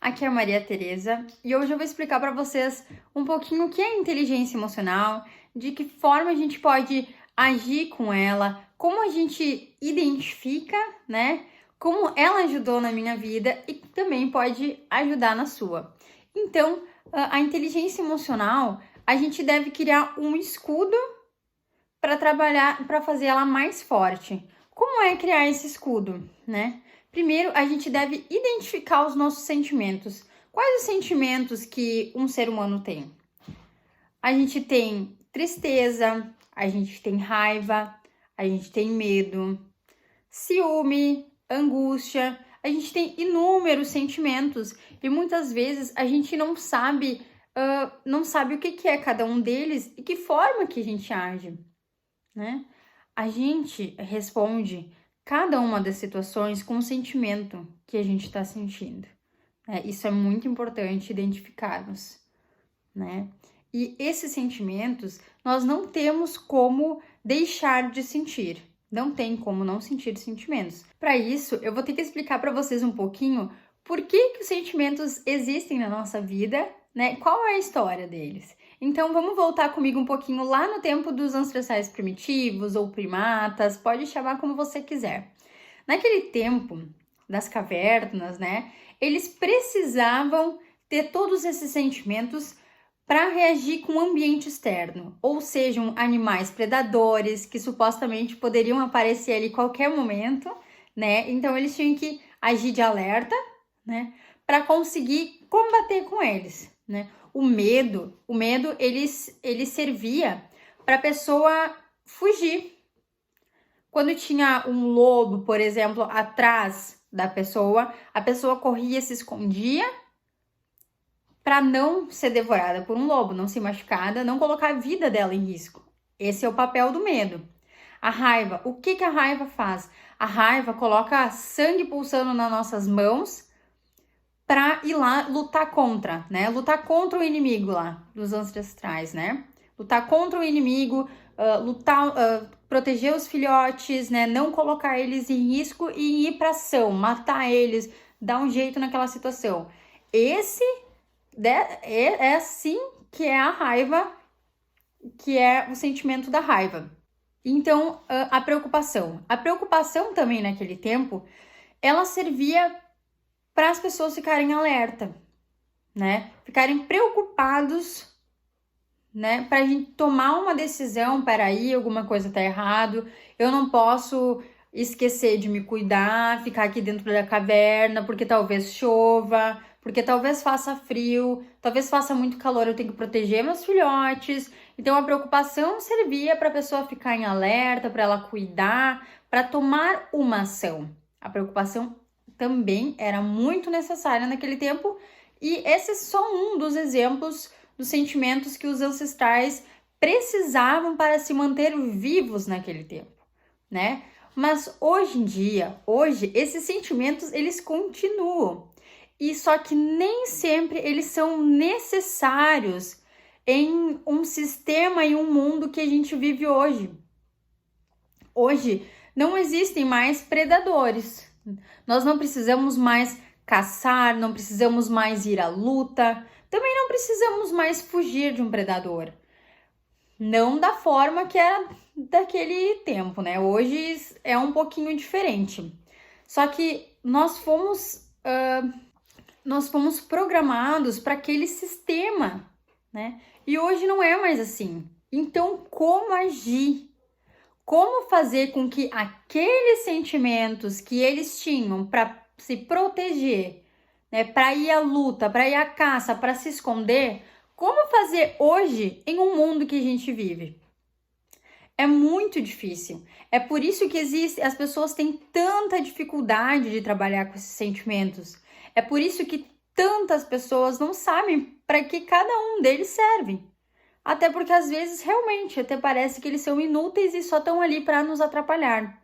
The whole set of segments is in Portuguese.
Aqui é a Maria Tereza e hoje eu vou explicar para vocês um pouquinho o que é inteligência emocional, de que forma a gente pode agir com ela, como a gente identifica, né? Como ela ajudou na minha vida e também pode ajudar na sua. Então, a inteligência emocional, a gente deve criar um escudo para trabalhar, para fazer ela mais forte. Como é criar esse escudo, né? Primeiro, a gente deve identificar os nossos sentimentos. Quais os sentimentos que um ser humano tem? A gente tem tristeza, a gente tem raiva, a gente tem medo, ciúme, angústia. A gente tem inúmeros sentimentos e muitas vezes a gente não sabe o que é cada um deles e que forma que a gente age, né? A gente responde cada uma das situações com o sentimento que a gente está sentindo, né? Isso é muito importante identificarmos, né? E esses sentimentos nós não temos como deixar de sentir. Não tem como não sentir sentimentos. Para isso, eu vou ter que explicar para vocês um pouquinho por que os sentimentos existem na nossa vida, né? Qual é a história deles? Então, vamos voltar comigo um pouquinho lá no tempo dos ancestrais primitivos ou primatas, pode chamar como você quiser. Naquele tempo das cavernas, né? Eles precisavam ter todos esses sentimentos para reagir com o ambiente externo, ou sejam animais predadores que supostamente poderiam aparecer ali a qualquer momento, né? Então eles tinham que agir de alerta, né? Para conseguir combater com eles, né? O medo ele servia para a pessoa fugir. Quando tinha um lobo, por exemplo, atrás da pessoa, a pessoa corria, se escondia para não ser devorada por um lobo, não ser machucada, não colocar a vida dela em risco. Esse é o papel do medo. A raiva, o que a raiva faz? A raiva coloca sangue pulsando nas nossas mãos para ir lá lutar contra, né? Lutar contra o inimigo lá dos ancestrais, né? Lutar contra o inimigo, proteger os filhotes, né? Não colocar eles em risco e ir para ação, matar eles, dar um jeito naquela situação. É assim que é a raiva, que é o sentimento da raiva. Então, a preocupação. A preocupação também naquele tempo, ela servia para as pessoas ficarem alerta, né? Ficarem preocupados, né? Para a gente tomar uma decisão, peraí, alguma coisa tá errado, eu não posso esquecer de me cuidar, ficar aqui dentro da caverna, porque talvez chova, porque talvez faça frio, talvez faça muito calor, eu tenho que proteger meus filhotes. Então a preocupação servia para a pessoa ficar em alerta, para ela cuidar, para tomar uma ação. A preocupação também era muito necessária naquele tempo, e esse é só um dos exemplos dos sentimentos que os ancestrais precisavam para se manter vivos naquele tempo, né? Mas hoje em dia, esses sentimentos eles continuam, e só que nem sempre eles são necessários em um sistema e um mundo que a gente vive hoje. Hoje não existem mais predadores. Nós não precisamos mais caçar, não precisamos mais ir à luta, também não precisamos mais fugir de um predador. Não da forma que era daquele tempo, né? Hoje é um pouquinho diferente. Só que nós fomos programados para aquele sistema, né? E hoje não é mais assim. Então, como agir? Como fazer com que aqueles sentimentos que eles tinham para se proteger, né, para ir à luta, para ir à caça, para se esconder, como fazer hoje em um mundo que a gente vive? É muito difícil. É por isso que as pessoas têm tanta dificuldade de trabalhar com esses sentimentos. É por isso que tantas pessoas não sabem para que cada um deles serve. Até porque às vezes realmente até parece que eles são inúteis e só estão ali para nos atrapalhar.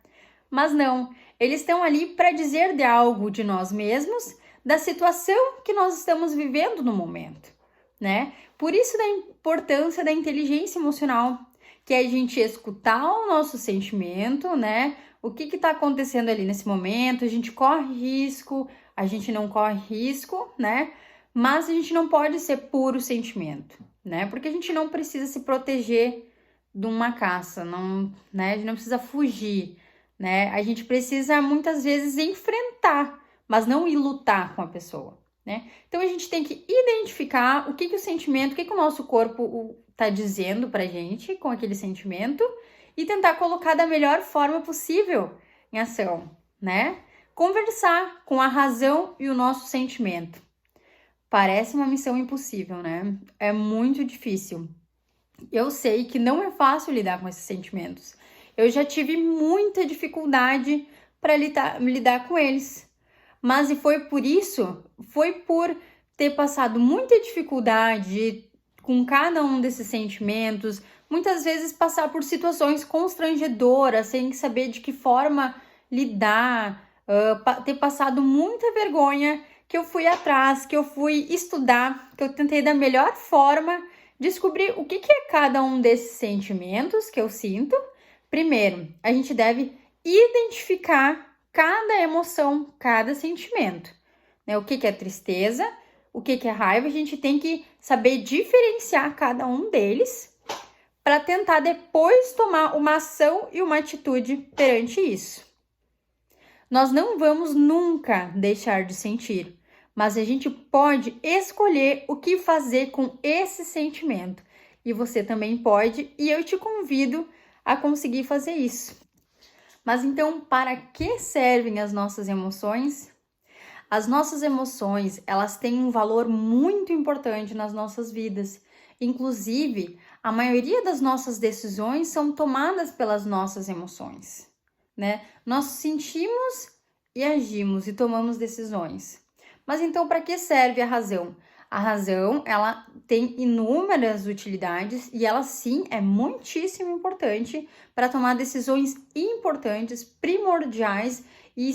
Mas não, eles estão ali para dizer de algo de nós mesmos, da situação que nós estamos vivendo no momento, né? Por isso da importância da inteligência emocional, que é a gente escutar o nosso sentimento, né? O que está acontecendo ali nesse momento, a gente corre risco, a gente não corre risco, né? Mas a gente não pode ser puro sentimento, né? Porque a gente não precisa se proteger de uma caça, não, né? A gente não precisa fugir, né? A gente precisa muitas vezes enfrentar, mas não ir lutar com a pessoa, né? Então a gente tem que identificar o que o sentimento, o que o nosso corpo tá dizendo pra gente com aquele sentimento e tentar colocar da melhor forma possível em ação, né? Conversar com a razão e o nosso sentimento. Parece uma missão impossível, né? É muito difícil. Eu sei que não é fácil lidar com esses sentimentos. Eu já tive muita dificuldade para lidar com eles. Mas e foi por ter passado muita dificuldade com cada um desses sentimentos, muitas vezes passar por situações constrangedoras, sem saber de que forma lidar, ter passado muita vergonha, que eu fui atrás, que eu fui estudar, que eu tentei da melhor forma descobrir o que é cada um desses sentimentos que eu sinto. Primeiro, a gente deve identificar cada emoção, cada sentimento, né? O que é tristeza, o que é raiva, a gente tem que saber diferenciar cada um deles para tentar depois tomar uma ação e uma atitude perante isso. Nós não vamos nunca deixar de sentir, mas a gente pode escolher o que fazer com esse sentimento. E você também pode, e eu te convido a conseguir fazer isso. Mas então, para que servem as nossas emoções? As nossas emoções, elas têm um valor muito importante nas nossas vidas. Inclusive, a maioria das nossas decisões são tomadas pelas nossas emoções, né? Nós sentimos e agimos e tomamos decisões. Mas então, para que serve a razão? A razão, ela tem inúmeras utilidades e ela sim é muitíssimo importante para tomar decisões importantes, primordiais e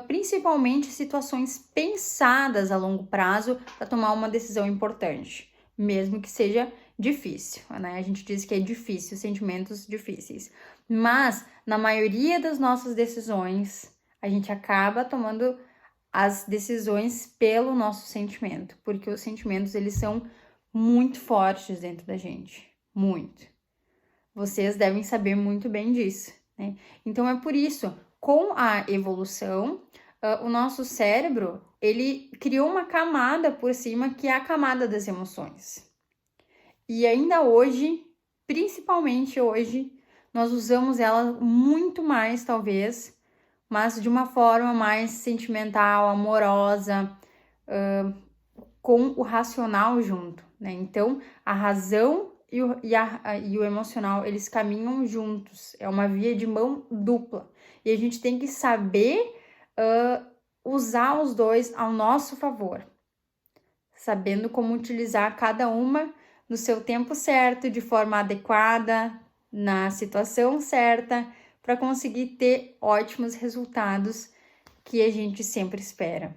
principalmente situações pensadas a longo prazo para tomar uma decisão importante, mesmo que seja difícil, né? A gente diz que é difícil, sentimentos difíceis, mas na maioria das nossas decisões a gente acaba tomando as decisões pelo nosso sentimento, porque os sentimentos, eles são muito fortes dentro da gente, muito. Vocês devem saber muito bem disso, né? Então é por isso, com a evolução, o nosso cérebro, ele criou uma camada por cima, que é a camada das emoções. E ainda hoje, principalmente hoje, nós usamos ela muito mais, talvez, mas de uma forma mais sentimental, amorosa, com o racional junto, né? Então, a razão e o emocional, eles caminham juntos, é uma via de mão dupla. E a gente tem que saber usar os dois ao nosso favor, sabendo como utilizar cada uma no seu tempo certo, de forma adequada, na situação certa, para conseguir ter ótimos resultados que a gente sempre espera.